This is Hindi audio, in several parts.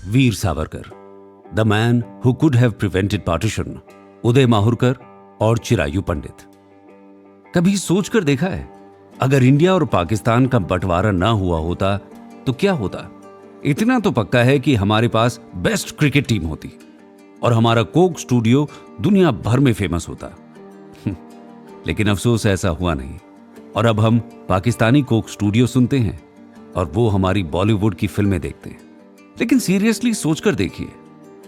Veer Savarkar, the man who could have prevented partition, Uday Mahurkar और चिरायु पंडित। कभी सोचकर देखा है, अगर इंडिया और पाकिस्तान का बंटवारा ना हुआ होता तो क्या होता? इतना तो पक्का है कि हमारे पास बेस्ट क्रिकेट टीम होती और हमारा कोक स्टूडियो दुनिया भर में फेमस होता। लेकिन अफसोस ऐसा हुआ नहीं, और अब हम पाकिस्तानी कोक स्टूडियो सुनते हैं और वो हमारी बॉलीवुड की फिल्में देखते हैं। लेकिन सीरियसली सोचकर देखिए,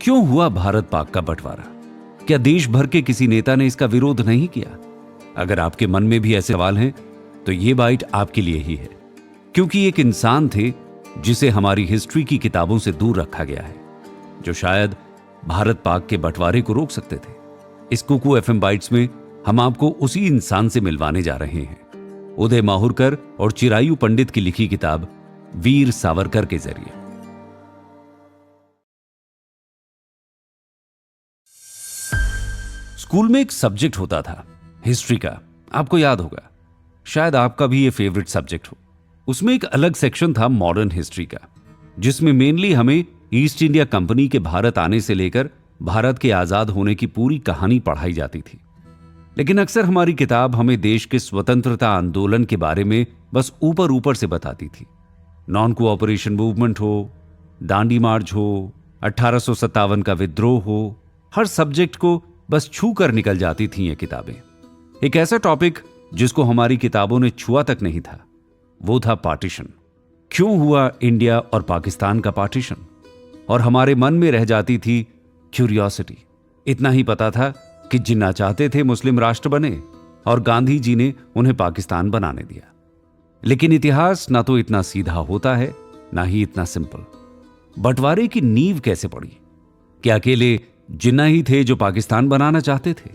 क्यों हुआ भारत पाक का बंटवारा? क्या देश भर के किसी नेता ने इसका विरोध नहीं किया? अगर आपके मन में भी ऐसे सवाल हैं तो ये बाइट आपके लिए ही है, क्योंकि एक इंसान थे जिसे हमारी हिस्ट्री की किताबों से दूर रखा गया है, जो शायद भारत पाक के बंटवारे को रोक सकते थे। इस कुकू एफएम बाइट्स में हम आपको उसी इंसान से मिलवाने जा रहे हैं, उदय माहुरकर और चिरायु पंडित की लिखी किताब वीर सावरकर के जरिए। स्कूल में एक सब्जेक्ट होता था हिस्ट्री का, आपको याद होगा, शायद आपका भी ये फेवरेट सब्जेक्ट हो। उसमें एक अलग सेक्शन था मॉडर्न हिस्ट्री का, जिसमें मेनली हमें ईस्ट इंडिया कंपनी के भारत आने से लेकर भारत के आजाद होने की पूरी कहानी पढ़ाई जाती थी। लेकिन अक्सर हमारी किताब हमें देश के स्वतंत्रता आंदोलन के बारे में बस ऊपर ऊपर से बताती थी। नॉन कोऑपरेशन मूवमेंट हो, दांडी मार्च हो, 1857 का विद्रोह हो, हर सब्जेक्ट को बस छू कर निकल जाती थी ये किताबें। एक ऐसा टॉपिक जिसको हमारी किताबों ने छुआ तक नहीं था, वो था पार्टीशन। क्यों हुआ इंडिया और पाकिस्तान का पार्टीशन? और हमारे मन में रह जाती थी क्यूरियोसिटी। इतना ही पता था कि जिन्ना चाहते थे मुस्लिम राष्ट्र बने और गांधी जी ने उन्हें पाकिस्तान बनाने दिया। लेकिन इतिहास ना तो इतना सीधा होता है, ना ही इतना सिंपल। बंटवारे की नींव कैसे पड़ी? क्या अकेले जिन्ना ही थे जो पाकिस्तान बनाना चाहते थे?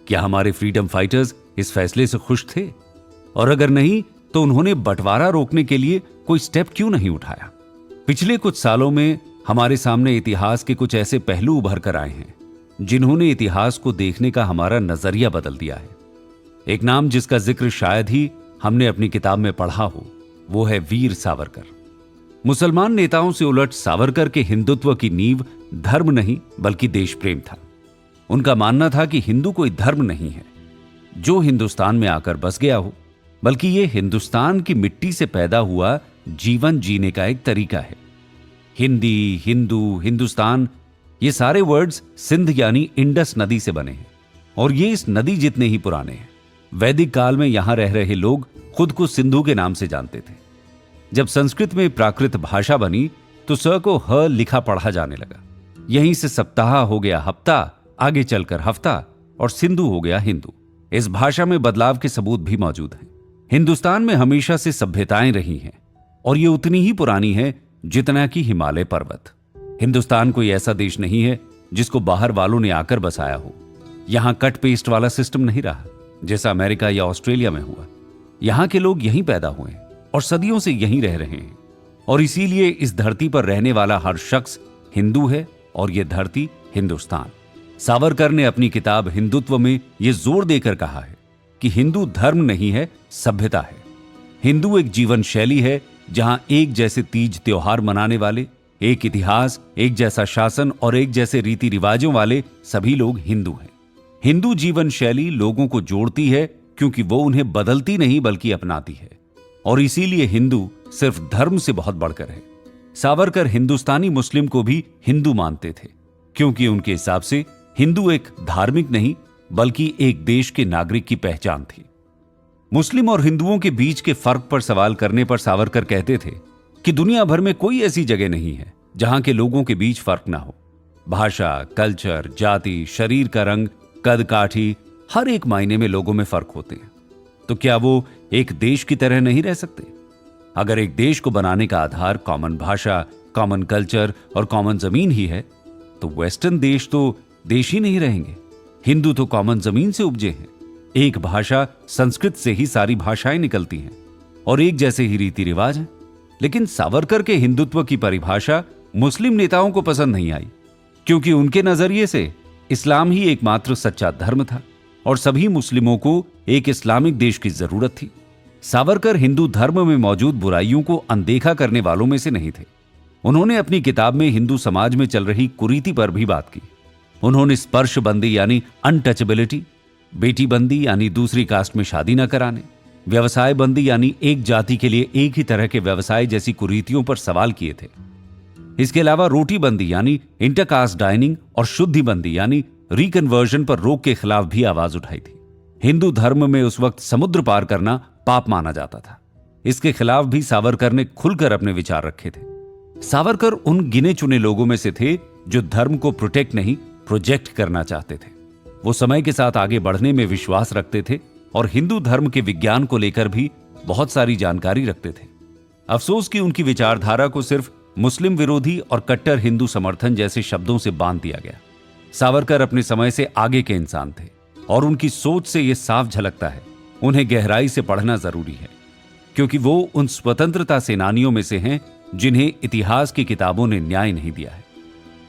क्या हमारे फ्रीडम फाइटर्स इस फैसले से खुश थे? और अगर नहीं, तो उन्होंने बंटवारा रोकने के लिए कोई स्टेप क्यों नहीं उठाया? पिछले कुछ सालों में हमारे सामने इतिहास के कुछ ऐसे पहलू उभर कर आए हैं जिन्होंने इतिहास को देखने का हमारा नजरिया बदल दिया है। एक नाम जिसका जिक्र शायद ही हमने अपनी किताब में पढ़ा हो, वो है वीर सावरकर। मुसलमान नेताओं से उलट सावरकर के हिंदुत्व की नींव धर्म नहीं बल्कि देश प्रेम था। उनका मानना था कि हिंदू कोई धर्म नहीं है जो हिंदुस्तान में आकर बस गया हो, बल्कि यह हिंदुस्तान की मिट्टी से पैदा हुआ जीवन जीने का एक तरीका है। हिंदी, हिंदू, हिंदुस्तान, ये सारे वर्ड्स सिंध यानी इंडस नदी से बने हैं, और ये इस नदी जितने ही पुराने हैं। वैदिक काल में यहां रह रहे लोग खुद को सिंधु के नाम से जानते थे। जब संस्कृत में प्राकृत भाषा बनी तो स को ह लिखा पढ़ा जाने लगा। यहीं से सप्ताह हो गया हफ्ता, आगे चलकर हफ्ता, और सिंधु हो गया हिंदू। इस भाषा में बदलाव के सबूत भी मौजूद हैं। हिंदुस्तान में हमेशा से सभ्यताएं रही हैं, और ये उतनी ही पुरानी है जितना कि हिमालय पर्वत। हिंदुस्तान कोई ऐसा देश नहीं है जिसको बाहर वालों ने आकर बसाया हो। यहां कट पेस्ट वाला सिस्टम नहीं रहा जैसा अमेरिका या ऑस्ट्रेलिया में हुआ। यहां के लोग यहीं पैदा हुए हैं और सदियों से यहीं रह रहे हैं, और इसीलिए इस धरती पर रहने वाला हर शख्स हिंदू है, और यह धरती हिंदुस्तान। सावरकर ने अपनी किताब हिंदुत्व में यह जोर देकर कहा है कि हिंदू धर्म नहीं है, सभ्यता है। हिंदू एक जीवन शैली है जहां एक जैसे तीज त्योहार मनाने वाले, एक इतिहास, एक जैसा शासन और एक जैसे रीति रिवाजों वाले सभी लोग हिंदू हैं। हिंदू जीवन शैली लोगों को जोड़ती है क्योंकि वो उन्हें बदलती नहीं बल्कि अपनाती है, और इसीलिए हिंदू सिर्फ धर्म से बहुत बढ़कर है। सावरकर हिंदुस्तानी मुस्लिम को भी हिंदू मानते थे, क्योंकि उनके हिसाब से हिंदू एक धार्मिक नहीं बल्कि एक देश के नागरिक की पहचान थी। मुस्लिम और हिंदुओं के बीच के फर्क पर सवाल करने पर सावरकर कहते थे कि दुनिया भर में कोई ऐसी जगह नहीं है जहां के लोगों के बीच फर्क ना हो। भाषा, कल्चर, जाति, शरीर का रंग, कद काठी, हर एक मायने में लोगों में फर्क होते हैं। तो क्या वो एक देश की तरह नहीं रह सकते? अगर एक देश को बनाने का आधार कॉमन भाषा, कॉमन कल्चर और कॉमन जमीन ही है, तो वेस्टर्न देश तो देश ही नहीं रहेंगे। हिंदू तो कॉमन जमीन से उपजे हैं। एक भाषा, संस्कृत से ही सारी भाषाएं निकलती हैं, और एक जैसे ही रीति रिवाज हैं। लेकिन सावरकर के हिंदुत्व की परिभाषा मुस्लिम नेताओं को पसंद नहीं आई, क्योंकि उनके नजरिए से इस्लाम ही एकमात्र सच्चा धर्म था, और सभी मुस्लिमों को एक इस्लामिक देश की जरूरत थी। सावरकर हिंदू धर्म में मौजूद बुराइयों को अनदेखा करने वालों में से नहीं थे। उन्होंने अपनी किताब में हिंदू समाज में चल रही कुरीति पर भी बात की। उन्होंने स्पर्श बंदी यानी अनटचेबिलिटी, बेटी बंदी यानी दूसरी कास्ट में शादी न कराने, व्यवसाय बंदी यानी एक जाति के लिए एक ही तरह के व्यवसाय जैसी कुरीतियों पर सवाल किए थे। इसके अलावा रोटी बंदी यानी इंटरकास्ट डाइनिंग और शुद्धि बंदी यानी रिकन्वर्जन पर रोक के खिलाफ भी आवाज उठाई थी। हिंदू धर्म में उस वक्त समुद्र पार करना पाप माना जाता था। इसके खिलाफ भी सावरकर ने खुलकर अपने विचार रखे थे। सावरकर उन गिने चुने लोगों में से थे जो धर्म को प्रोटेक्ट नहीं प्रोजेक्ट करना चाहते थे। वो समय के साथ आगे बढ़ने में विश्वास रखते थे और हिंदू धर्म के विज्ञान को लेकर भी बहुत सारी जानकारी रखते थे। अफसोस कि उनकी विचारधारा को सिर्फ मुस्लिम विरोधी और कट्टर हिंदू समर्थन जैसे शब्दों से बांध दिया गया। सावरकर अपने समय से आगे के इंसान थे और उनकी सोच से यह साफ झलकता है। उन्हें गहराई से पढ़ना जरूरी है, क्योंकि वो उन स्वतंत्रता सेनानियों में से हैं जिन्हें इतिहास की किताबों ने न्याय नहीं दिया है।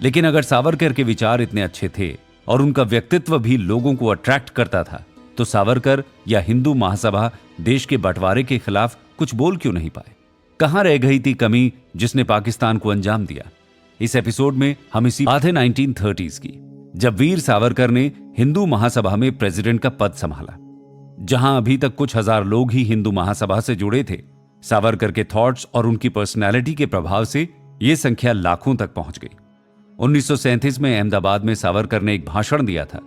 लेकिन अगर सावरकर के विचार इतने अच्छे थे और उनका व्यक्तित्व भी लोगों को अट्रैक्ट करता था, तो सावरकर या हिंदू महासभा देश के बंटवारे के खिलाफ कुछ बोल क्यों नहीं पाए? कहां रह गई थी कमी जिसने पाकिस्तान को अंजाम दिया? इस एपिसोड में हम इसी बात है 1930s की, जब वीर सावरकर ने हिंदू महासभा में प्रेसिडेंट का पद संभाला। जहां अभी तक कुछ हजार लोग ही हिंदू महासभा से जुड़े थे, सावरकर के थॉट्स और उनकी पर्सनैलिटी के प्रभाव से यह संख्या लाखों तक पहुंच गई। 1937 में अहमदाबाद में सावरकर ने एक भाषण दिया था,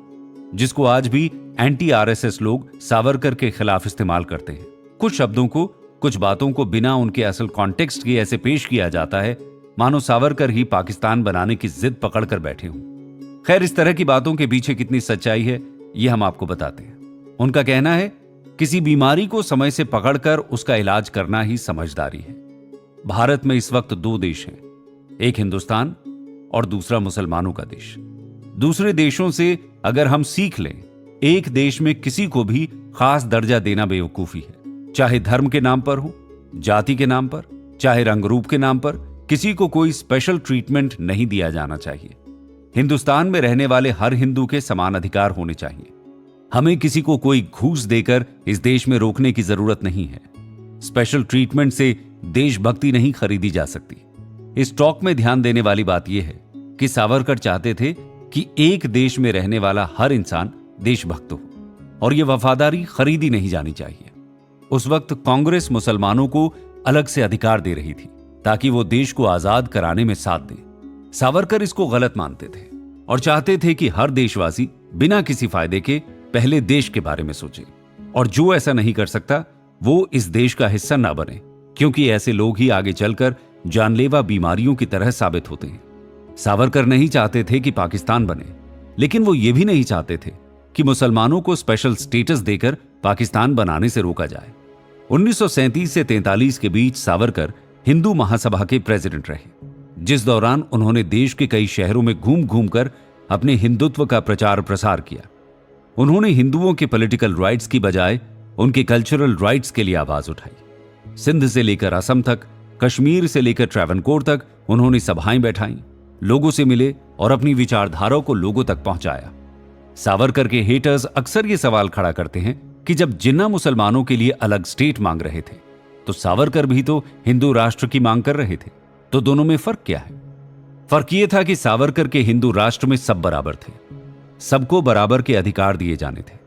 जिसको आज भी एंटी आरएसएस लोग सावरकर के खिलाफ इस्तेमाल करते हैं। कुछ शब्दों को, कुछ बातों को बिना उनके असल कॉन्टेक्स्ट के ऐसे पेश किया जाता है मानो सावरकर ही पाकिस्तान बनाने की जिद पकड़कर बैठे हों। खैर, इस तरह की बातों के पीछे कितनी सच्चाई है ये हम आपको बताते हैं। उनका कहना है, किसी बीमारी को समय से पकड़कर उसका इलाज करना ही समझदारी है। भारत में इस वक्त दो देश हैं, एक हिंदुस्तान और दूसरा मुसलमानों का देश। दूसरे देशों से अगर हम सीख लें, एक देश में किसी को भी खास दर्जा देना बेवकूफी है। चाहे धर्म के नाम पर हो, जाति के नाम पर, चाहे रंग रूप के नाम पर, किसी को कोई स्पेशल ट्रीटमेंट नहीं दिया जाना चाहिए। हिंदुस्तान में रहने वाले हर हिंदू के समान अधिकार होने चाहिए। हमें किसी को कोई घूस देकर इस देश में रोकने की जरूरत नहीं है। स्पेशल ट्रीटमेंट से देशभक्ति नहीं खरीदी जा सकती। इस टॉक में ध्यान देने वाली बात यह है कि सावरकर चाहते थे कि एक देश में रहने वाला हर इंसान देशभक्त हो और यह वफादारी खरीदी नहीं जानी चाहिए। उस वक्त कांग्रेस मुसलमानों को अलग से अधिकार दे रही थी ताकि वो देश को आजाद कराने में साथ दें। सावरकर इसको गलत मानते थे और चाहते थे कि हर देशवासी बिना किसी फायदे के पहले देश के बारे में सोचे, और जो ऐसा नहीं कर सकता वो इस देश का हिस्सा ना बने, क्योंकि ऐसे लोग ही आगे चलकर जानलेवा बीमारियों की तरह साबित होते हैं। सावरकर नहीं चाहते थे कि पाकिस्तान बने, लेकिन वो ये भी नहीं चाहते थे कि मुसलमानों को स्पेशल स्टेटस देकर पाकिस्तान बनाने से रोका जाए। 1937 से 43 के बीच सावरकर हिंदू महासभा के प्रेसिडेंट रहे, जिस दौरान उन्होंने देश के कई शहरों में घूम घूम कर अपने हिंदुत्व का प्रचार प्रसार किया। उन्होंने हिंदुओं के पॉलिटिकल राइट्स की बजाय उनके कल्चरल राइट्स के लिए आवाज उठाई। सिंध से लेकर असम तक, कश्मीर से लेकर ट्रैवनकोर तक उन्होंने सभाएं बैठाई, लोगों से मिले और अपनी विचारधारा को लोगों तक पहुंचाया। सावरकर के हेटर्स अक्सर ये सवाल खड़ा करते हैं कि जब जिन्ना मुसलमानों के लिए अलग स्टेट मांग रहे थे, तो सावरकर भी तो हिंदू राष्ट्र की मांग कर रहे थे, तो दोनों में फर्क क्या है? फर्क यह था कि सावरकर के हिंदू राष्ट्र में सब बराबर थे, सबको बराबर के अधिकार दिए जाने थे,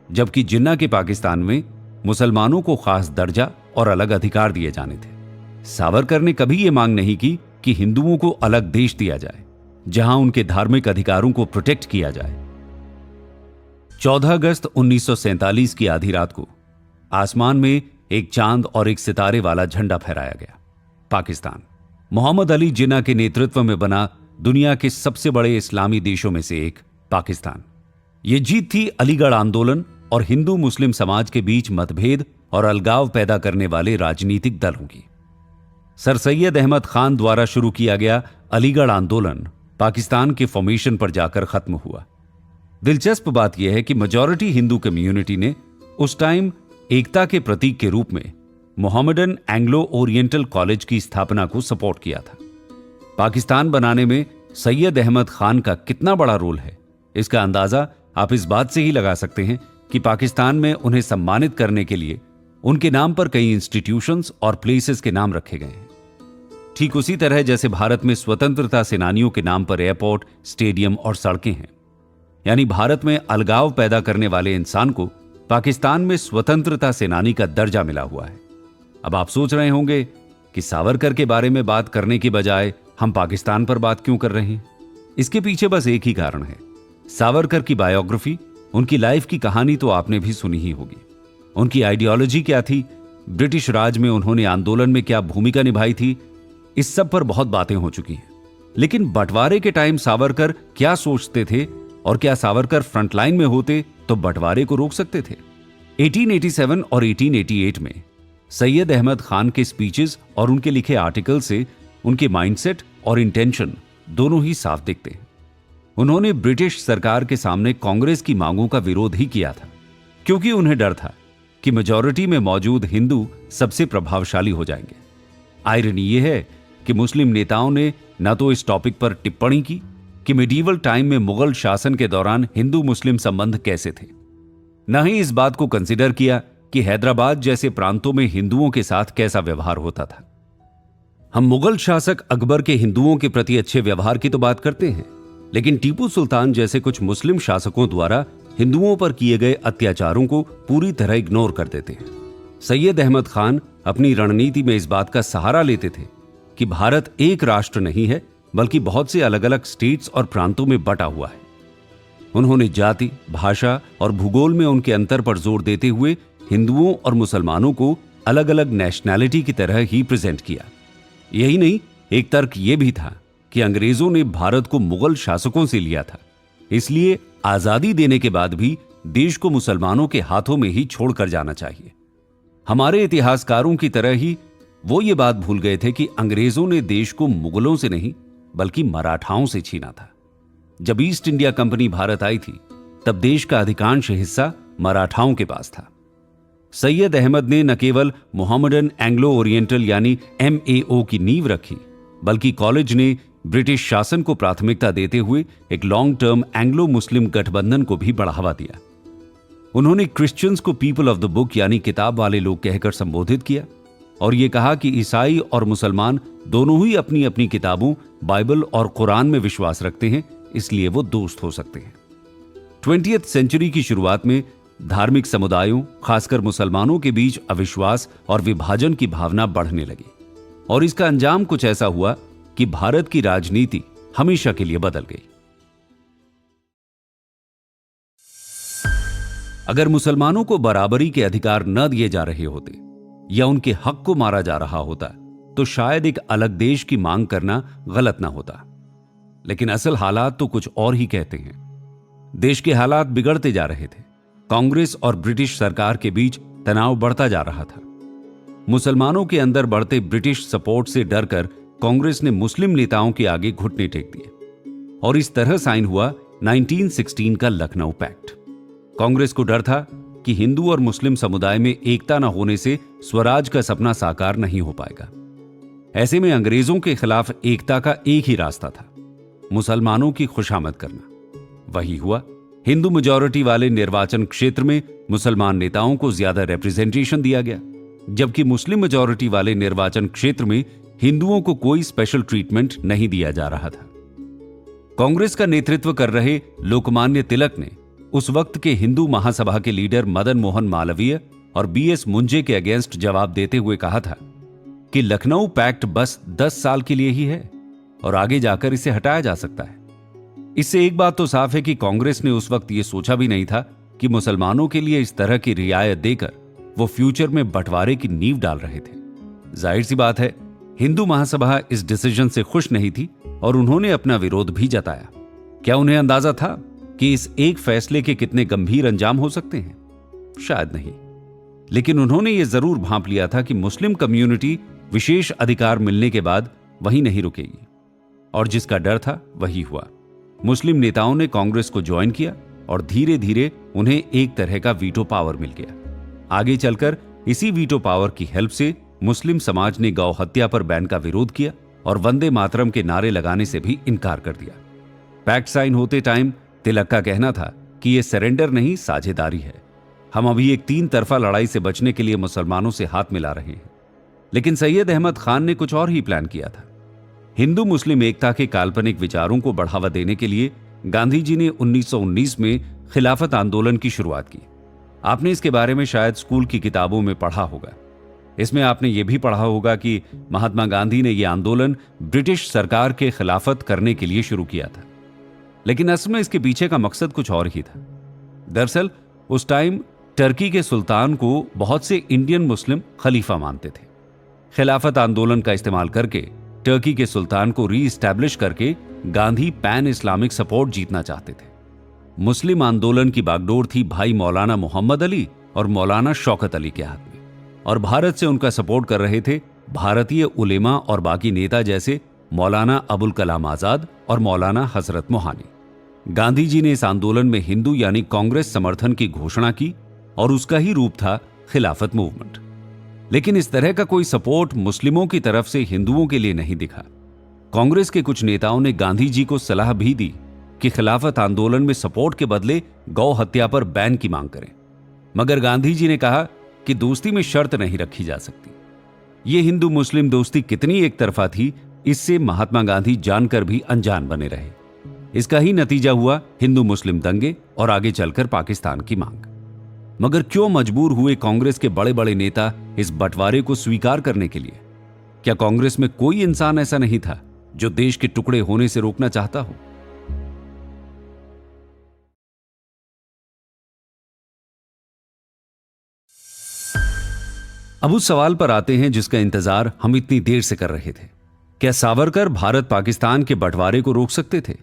जबकि जिन्ना के पाकिस्तान में मुसलमानों को खास दर्जा और अलग अधिकार दिए जाने थे। सावरकर ने कभी यह मांग नहीं की कि हिंदुओं को अलग देश दिया जाए जहां उनके धार्मिक अधिकारों को प्रोटेक्ट किया जाए। 14 अगस्त 1947 की आधी रात को आसमान में एक चांद और एक सितारे वाला झंडा फहराया गया। पाकिस्तान मोहम्मद अली जिन्ना के नेतृत्व में बना दुनिया के सबसे बड़े इस्लामी देशों में से एक पाकिस्तान। यह जीत थी अलीगढ़ आंदोलन और हिंदू मुस्लिम समाज के बीच मतभेद और अलगाव पैदा करने वाले राजनीतिक दलों की। सर सैयद अहमद खान द्वारा शुरू किया गया अलीगढ़ आंदोलन पाकिस्तान के फॉर्मेशन पर जाकर खत्म हुआ। दिलचस्प बात यह है कि मेजॉरिटी हिंदू कम्युनिटी ने उस टाइम एकता के प्रतीक के रूप में मोहम्मदन एंग्लो ओरिएंटल कॉलेज की स्थापना को सपोर्ट किया था। पाकिस्तान बनाने में सैयद अहमद खान का कितना बड़ा रोल है, इसका अंदाजा आप इस बात से ही लगा सकते हैं कि पाकिस्तान में उन्हें सम्मानित करने के लिए उनके नाम पर कई इंस्टीट्यूशंस और प्लेसेस के नाम रखे गए हैं। ठीक उसी तरह जैसे भारत में स्वतंत्रता सेनानियों के नाम पर एयरपोर्ट, स्टेडियम और सड़कें हैं। यानी भारत में अलगाव पैदा करने वाले इंसान को पाकिस्तान में स्वतंत्रता सेनानी का दर्जा मिला हुआ है। अब आप सोच रहे होंगे कि सावरकर के बारे में बात करने की बजाय हम पाकिस्तान पर बात क्यों कर रहे हैं। इसके पीछे बस एक ही कारण है। सावरकर की बायोग्राफी, उनकी लाइफ की कहानी तो आपने भी सुनी ही होगी। उनकी आइडियोलॉजी क्या थी, ब्रिटिश राज में उन्होंने आंदोलन में क्या भूमिका निभाई थी, इस सब पर बहुत बातें हो चुकी हैं। लेकिन बंटवारे के टाइम सावरकर क्या सोचते थे और क्या सावरकर फ्रंटलाइन में होते तो बंटवारे को रोक सकते थे। 1887 और 1888 में सैयद अहमद खान के स्पीचेस और उनके लिखे आर्टिकल से उनके माइंडसेट और इंटेंशन दोनों ही साफ दिखते हैं। उन्होंने ब्रिटिश सरकार के सामने कांग्रेस की मांगों का विरोध ही किया था, क्योंकि उन्हें डर था कि मेजॉरिटी में मौजूद हिंदू सबसे प्रभावशाली हो जाएंगे। आयरनी यह है कि मुस्लिम नेताओं ने न तो इस टॉपिक पर टिप्पणी की कि मिडीवल टाइम में मुगल शासन के दौरान हिंदू मुस्लिम संबंध कैसे थे, न ही इस बात को कंसिडर किया कि हैदराबाद जैसे प्रांतों में हिंदुओं के साथ कैसा व्यवहार होता था। हम मुगल शासक अकबर के हिंदुओं के प्रति अच्छे व्यवहार की तो बात करते हैं, लेकिन टीपू सुल्तान जैसे कुछ मुस्लिम शासकों द्वारा हिंदुओं पर किए गए अत्याचारों को पूरी तरह इग्नोर कर देते हैं। सैयद अहमद खान अपनी रणनीति में इस बात का सहारा लेते थे कि भारत एक राष्ट्र नहीं है, बल्कि बहुत से अलग अलग स्टेट्स और प्रांतों में बटा हुआ है। उन्होंने जाति, भाषा और भूगोल में उनके अंतर पर जोर देते हुए हिंदुओं और मुसलमानों को अलग अलग नेशनैलिटी की तरह ही प्रेजेंट किया। यही नहीं, एक तर्क यह भी था कि अंग्रेजों ने भारत को मुगल शासकों से लिया था, इसलिए आजादी देने के बाद भी देश को मुसलमानों के हाथों में ही छोड़कर जाना चाहिए। हमारे इतिहासकारों की तरह ही वो ये बात भूल गए थे कि अंग्रेजों ने देश को मुगलों से नहीं बल्कि मराठाओं से छीना था। जब ईस्ट इंडिया कंपनी भारत आई थी तब देश का अधिकांश हिस्सा मराठाओं के पास था। सैयद अहमद ने न केवल मोहम्मदन एंग्लो ओरिएंटल यानी MAO की नींव रखी, बल्कि कॉलेज ने ब्रिटिश शासन को प्राथमिकता देते हुए एक लॉन्ग टर्म एंग्लो मुस्लिम गठबंधन को भी बढ़ावा दिया। उन्होंने क्रिश्चियंस को पीपल ऑफ द बुक यानी किताब वाले लोग कहकर संबोधित किया और यह कहा कि ईसाई और मुसलमान दोनों ही अपनी अपनी किताबों बाइबल और कुरान में विश्वास रखते हैं, इसलिए वो दोस्त हो सकते हैं। 20वीं सेंचुरी की शुरुआत में धार्मिक समुदायों, खासकर मुसलमानों के बीच अविश्वास और विभाजन की भावना बढ़ने लगी और इसका अंजाम कुछ ऐसा हुआ कि भारत की राजनीति हमेशा के लिए बदल गई। अगर मुसलमानों को बराबरी के अधिकार न दिए जा रहे होते या उनके हक को मारा जा रहा होता तो शायद एक अलग देश की मांग करना गलत ना होता। लेकिन असल हालात तो कुछ और ही कहते हैं। देश के हालात बिगड़ते जा रहे थे। कांग्रेस और ब्रिटिश सरकार के बीच तनाव बढ़ता जा रहा था। मुसलमानों के अंदर बढ़ते ब्रिटिश सपोर्ट से डरकर कांग्रेस ने मुस्लिम नेताओं के आगे घुटने टेक दिए और इस तरह साइन हुआ 1916 का लखनऊ पैक्ट। कांग्रेस को डर था कि हिंदू और मुस्लिम समुदाय में एकता न होने से स्वराज का सपना साकार नहीं हो पाएगा। ऐसे में अंग्रेजों के खिलाफ एकता का एक ही रास्ता था, मुसलमानों की खुशामद करना। वही हुआ। हिंदू मेजॉरिटी वाले निर्वाचन क्षेत्र में मुसलमान नेताओं को ज्यादा रिप्रेजेंटेशन दिया गया, जबकि मुस्लिम मेजॉरिटी वाले निर्वाचन क्षेत्र में हिंदुओं को कोई स्पेशल ट्रीटमेंट नहीं दिया जा रहा था। कांग्रेस का नेतृत्व कर रहे लोकमान्य तिलक ने उस वक्त के हिंदू महासभा के लीडर मदन मोहन मालवीय और BS मुंजे के अगेंस्ट जवाब देते हुए कहा था कि लखनऊ पैक्ट बस 10 साल के लिए ही है और आगे जाकर इसे हटाया जा सकता है। इससे एक बात तो साफ है कि कांग्रेस ने उस वक्त यह सोचा भी नहीं था कि मुसलमानों के लिए इस तरह की रियायत देकर वो फ्यूचर में बंटवारे की नींव डाल रहे थे। जाहिर सी बात है, हिंदू महासभा इस डिसीजन से खुश नहीं थी और उन्होंने अपना विरोध भी जताया। क्या उन्हें अंदाजा था कि इस एक फैसले के कितने गंभीर अंजाम हो सकते हैं? शायद नहीं, लेकिन उन्होंने यह जरूर भांप लिया था कि मुस्लिम कम्युनिटी विशेष अधिकार मिलने के बाद वहीं नहीं रुकेगी और जिसका डर था वही हुआ। मुस्लिम नेताओं ने कांग्रेस को ज्वाइन किया और धीरे धीरे उन्हें एक तरह का वीटो पावर मिल गया। आगे चलकर इसी वीटो पावर की हेल्प से मुस्लिम समाज ने गौ हत्या पर बैन का विरोध किया और वंदे मातरम के नारे लगाने से भी इनकार कर दिया। पैक्ट साइन होते टाइम तिलक का कहना था कि यह सरेंडर नहीं, साझेदारी है। हम अभी एक 3 तरफा लड़ाई से बचने के लिए मुसलमानों से हाथ मिला रहे हैं। लेकिन सैयद अहमद खान ने कुछ और ही प्लान किया था। हिंदू मुस्लिम एकता के काल्पनिक विचारों को बढ़ावा देने के लिए गांधी जी ने 1919 में खिलाफत आंदोलन की शुरुआत की। आपने इसके बारे में शायद स्कूल की किताबों में पढ़ा होगा। इसमें आपने यह भी पढ़ा होगा कि महात्मा गांधी ने यह आंदोलन ब्रिटिश सरकार के खिलाफत करने के लिए शुरू किया था, लेकिन असल में इसके पीछे का मकसद कुछ और ही था। दरअसल उस टाइम टर्की के सुल्तान को बहुत से इंडियन मुस्लिम खलीफा मानते थे। खिलाफत आंदोलन का इस्तेमाल करके टर्की के सुल्तान को री-एस्टैब्लिश करके गांधी पैन इस्लामिक सपोर्ट जीतना चाहते थे। मुस्लिम आंदोलन की बागडोर थी भाई मौलाना मोहम्मद अली और मौलाना शौकत अली के हाथ में, और भारत से उनका सपोर्ट कर रहे थे भारतीय उलेमा और बाकी नेता जैसे मौलाना अबुल कलाम आजाद और मौलाना हजरत मोहानी। गांधी जी ने इस आंदोलन में हिंदू यानी कांग्रेस समर्थन की घोषणा की और उसका ही रूप था खिलाफत मूवमेंट। लेकिन इस तरह का कोई सपोर्ट मुस्लिमों की तरफ से हिंदुओं के लिए नहीं दिखा। कांग्रेस के कुछ नेताओं ने गांधी जी को सलाह भी दी कि खिलाफत आंदोलन में सपोर्ट के बदले गौ हत्या पर बैन की मांग करें, मगर गांधी जी ने कहा कि दोस्ती में शर्त नहीं रखी जा सकती। ये हिंदू मुस्लिम दोस्ती कितनी एक तरफा थी, इससे महात्मा गांधी जानकर भी अनजान बने रहे। इसका ही नतीजा हुआ हिंदू मुस्लिम दंगे और आगे चलकर पाकिस्तान की मांग। मगर क्यों मजबूर हुए कांग्रेस के बड़े बड़े नेता इस बंटवारे को स्वीकार करने के लिए? क्या कांग्रेस में कोई इंसान ऐसा नहीं था जो देश के टुकड़े होने से रोकना चाहता हो? अब उस सवाल पर आते हैं जिसका इंतजार हम इतनी देर से कर रहे थे। क्या सावरकर भारत पाकिस्तान के बंटवारे को रोक सकते थे?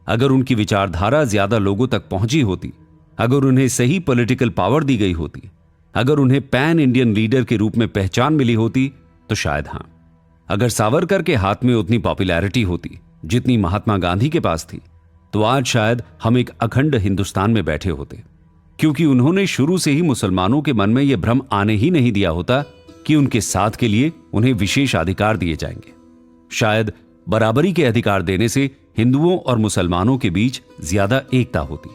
अगर उनकी विचारधारा ज्यादा लोगों तक पहुंची होती, अगर उन्हें सही पॉलिटिकल पावर दी गई होती, अगर उन्हें पैन इंडियन लीडर के रूप में पहचान मिली होती, तो शायद हां। अगर सावरकर के हाथ में उतनी पॉपुलैरिटी होती जितनी महात्मा गांधी के पास थी, तो आज शायद हम एक अखंड हिंदुस्तान में बैठे होते, क्योंकि उन्होंने शुरू से ही मुसलमानों के मन में यह भ्रम आने ही नहीं दिया होता कि उनके साथ के लिए उन्हें विशेष अधिकार दिए जाएंगे। शायद बराबरी के अधिकार देने से हिंदुओं और मुसलमानों के बीच ज्यादा एकता होती।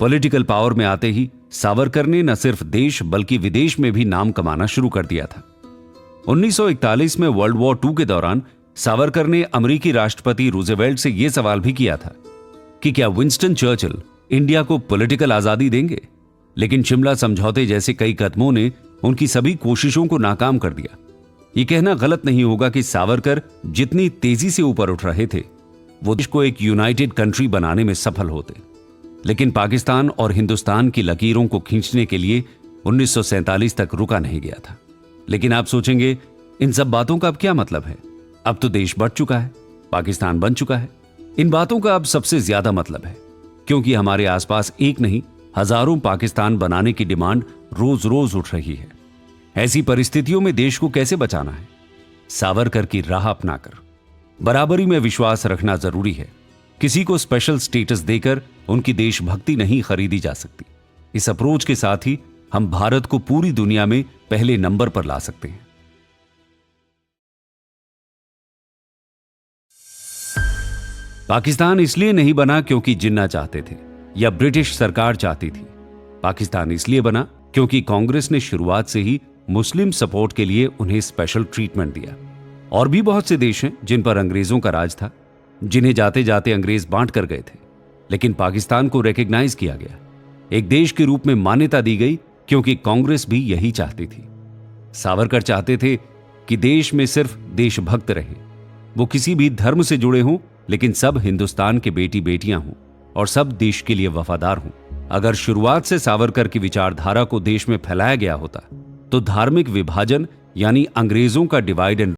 पॉलिटिकल पावर में आते ही सावरकर ने न सिर्फ देश बल्कि विदेश में भी नाम कमाना शुरू कर दिया था। 1941 में वर्ल्ड वॉर II के दौरान सावरकर ने अमेरिकी राष्ट्रपति रूजवेल्ट से यह सवाल भी किया था कि क्या विंस्टन चर्चिल इंडिया को पॉलिटिकल आजादी देंगे, लेकिन शिमला समझौते जैसे कई कदमों ने उनकी सभी कोशिशों को नाकाम कर दिया। यह कहना गलत नहीं होगा कि सावरकर जितनी तेजी से ऊपर उठ रहे थे, वो देश को एक यूनाइटेड कंट्री बनाने में सफल होते, लेकिन पाकिस्तान और हिंदुस्तान की लकीरों को खींचने के लिए 1947 तक रुका नहीं गया था। लेकिन आप सोचेंगे, इन सब बातों का अब क्या मतलब है? अब तो देश बढ़ चुका है, पाकिस्तान बन चुका है। इन बातों का अब सबसे ज्यादा मतलब है, क्योंकि हमारे आसपास एक नहीं हजारों पाकिस्तान बनाने की डिमांड रोज रोज उठ रही है। ऐसी परिस्थितियों में देश को कैसे बचाना है? सावरकर की राह अपनाकर बराबरी में विश्वास रखना जरूरी है। किसी को स्पेशल स्टेटस देकर उनकी देशभक्ति नहीं खरीदी जा सकती। इस अप्रोच के साथ ही हम भारत को पूरी दुनिया में पहले नंबर पर ला सकते हैं। पाकिस्तान इसलिए नहीं बना क्योंकि जिन्ना चाहते थे या ब्रिटिश सरकार चाहती थी। पाकिस्तान इसलिए बना क्योंकि कांग्रेस ने शुरुआत से ही मुस्लिम सपोर्ट के लिए उन्हें स्पेशल ट्रीटमेंट दिया। और भी बहुत से देश हैं जिन पर अंग्रेजों का राज था, जिन्हें जाते जाते अंग्रेज बांट कर गए थे, लेकिन पाकिस्तान को रिकॉग्नाइज किया गया, एक देश के रूप में मान्यता दी गई, क्योंकि कांग्रेस भी यही चाहती थी। सावरकर चाहते थे कि देश में सिर्फ देशभक्त रहे, वो किसी भी धर्म से जुड़े हों, लेकिन सब हिंदुस्तान के बेटी बेटियां हों और सब देश के लिए वफादार हों। अगर शुरुआत से सावरकर की विचारधारा को देश में फैलाया गया होता, तो धार्मिक विभाजन यानी अंग्रेजों का डिवाइड एंड